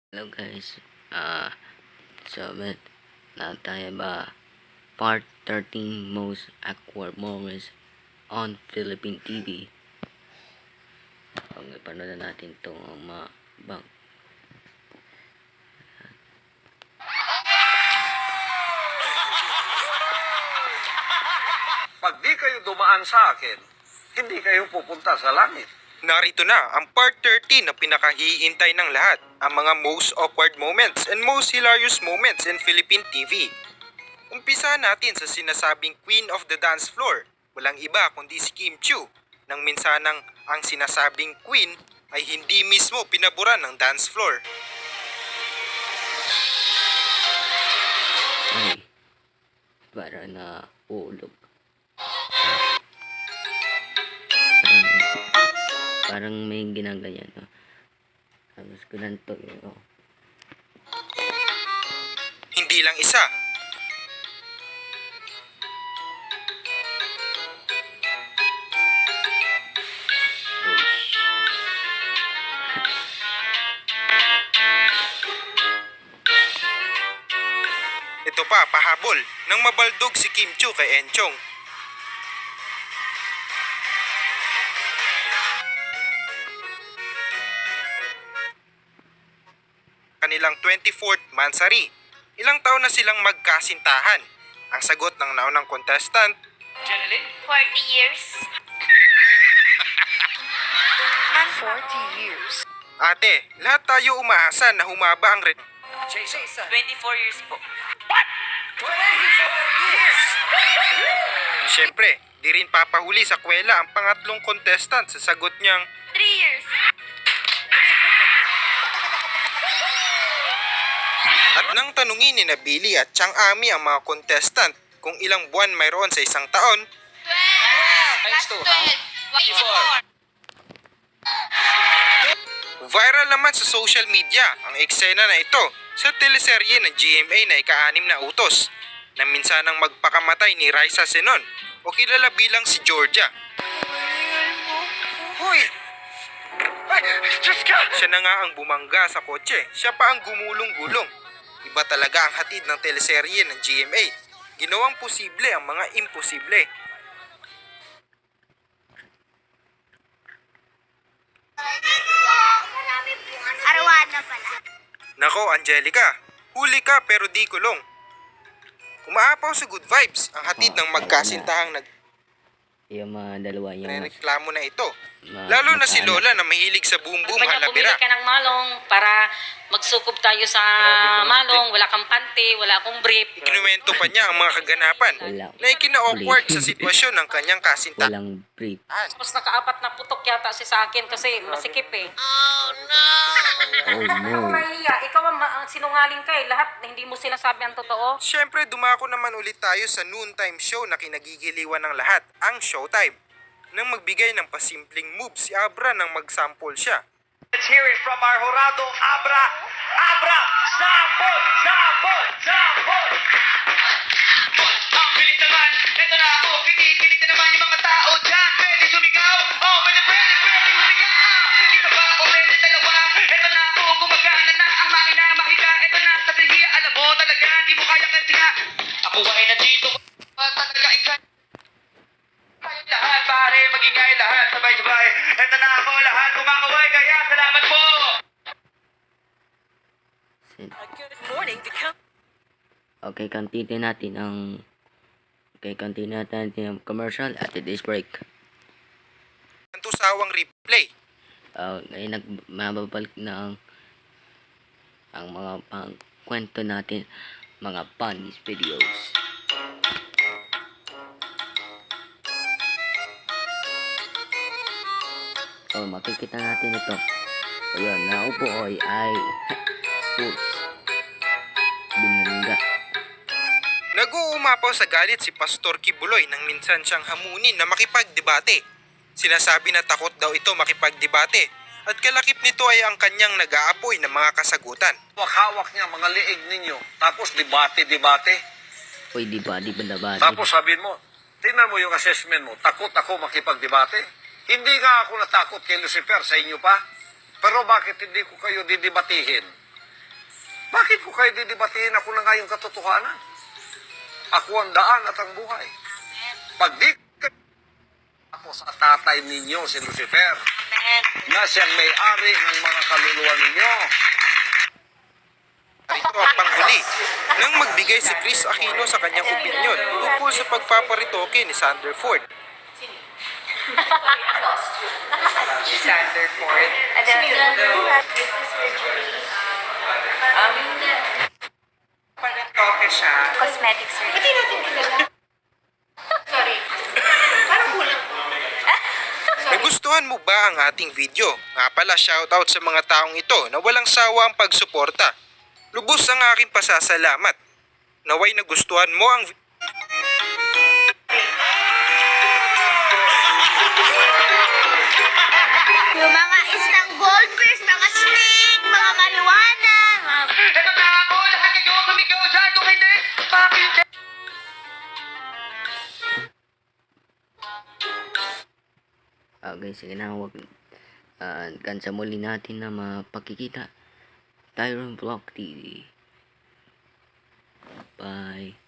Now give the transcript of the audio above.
Hello guys, so na tayo ba part 13 most awkward moments on Philippine TV. Panood na natin itong mga bang. Pag di kayo dumaan sa akin, hindi kayo pupunta sa langit. Narito na ang part 13 na pinakahihintay ng lahat, ang mga most awkward moments and most hilarious moments in Philippine TV. Umpisa natin sa sinasabing Queen of the Dance Floor. Walang iba kundi si Kim Chiu, nang minsanang ang sinasabing Queen ay hindi mismo pinaburan ng dance floor. Ay, para na ulog. Parang may ginaganyan, no? Tapos ko lang to, oh. Hindi lang isa. Ito pa, pahabol, nang mabaldog si Kim Chiu kay Enchong. Kanilang 24th mansari. Ilang taon na silang magkasintahan? Ang sagot ng naunang contestant, 40 years. 40 years. Ate, lahat tayo umaasa na humaba ang 24 years po. Siyempre, di rin papahuli sa kwela ang pangatlong contestant sa sagot niyang 3 years. at nang tanungin ni na Billy at Chang Ami ang mga contestant kung ilang buwan mayroon sa isang taon, 12. 24. viral naman sa social media ang eksena na ito sa teleserye ng GMA na ika-6 na utos na minsanang magpakamatay ni Raisa Senon o kilala bilang si Georgia. Hoy! Ay, Diyos ka! Siya na nga ang bumangga sa kotse, siya pa ang gumulong-gulong. Iba talaga ang hatid ng teleserye ng GMA. Ginawang posible ang mga imposible. Arawana pala. Nako, Angelica, huli ka pero di kulong. Umaapaw sa good vibes ang hatid ng magkasintahang Yung mga dalawa yung nagreklamo na ito. Lalo na si Lola na mahilig sa boom boom Bumili halabira. ka ng malong para magsukob tayo sa malong, wala kang pante, wala akong brief. Ikinuwento pa niya ang mga kaganapan na ikina-awkward sa sitwasyon ng kanyang kasintahan. walang brief. Tapos nakaapat na putok yata si sa akin kasi masikip eh. Oh no. Mahiya, ikaw ang sinungaling ka eh. Lahat hindi mo sinasabi ang totoo. Siyempre, dumako naman ulit tayo sa noontime show na kinagigiliwan ng lahat, ang Showtime. Nang magbigay ng pasimpleng move si Abra nang mag-sample siya. Let's hear it from our Horado, Abra! Abra! Sample! Sample! Sample! Ang bilis naman, eto na ako, kinikilig na naman yung mga tao dyan. Pwede sumigaw, oh pwede humiga. Isa pa o pwede dalawa, eto na ako, gumagana na ang makina, mahiga. Eto na sa pinhiya, alam mo talaga, di mo kaya kasi nga. Ako ay nandito, talaga ikay. Lahat pare, magingay lahat, sabay-sabay. Eto na ako, lahat kumakaway, kaya salamat po. Okay, continue natin ang commercial at this break. Ang tusawang replay. Ngayon mababalik na ang mga kwento natin, mga funny videos. Makikita natin ito. Ayun, naupo ay sus binangga. Nag-uumapaw sa galit si Pastor Kibuloy nang minsan siyang hamunin na makipagdebate. Sinasabi na takot daw ito makipagdebate at kalakip nito ay ang kanyang nag-aapoy ng mga kasagutan. Hawak niya mga liig ninyo. Tapos debate. Uy, di ba Tapos sabihin mo, tingnan mo yung assessment mo. Takot ako makipagdebate. Hindi nga ako natakot kay Lucifer sa inyo pa. Pero bakit hindi ko kayo didebatihin? Bakit ko kayo didibatiin? Ako na nga yung katotohanan. Ako ang daan at ang buhay. Pag di ako sa tatay ninyo, si Lucifer, na siyang may-ari ng mga kaluluwa ninyo. Ito ang panghuli nang magbigay si Chris Aquino sa kanyang opinyon tungkol sa pagpaparitoke ni Sanderford. Sanderford. Paritoke siya. Cosmetic surgery. Nagustuhan mo ba ang ating video? Nga pala, shoutout sa mga taong ito na walang sawa ang pagsuporta. Lubos ang aking pasasalamat. Naway nagustuhan mo ang Yung mga isang goldfish, mga snake, mga marijuana, mga... Ito na ako, lahat kayo sumigaw dyan. Kung hindi, bakit? Okay, sige na, wag hanggang sa muli natin na mapakikita. Tyron Vlog TV. Bye.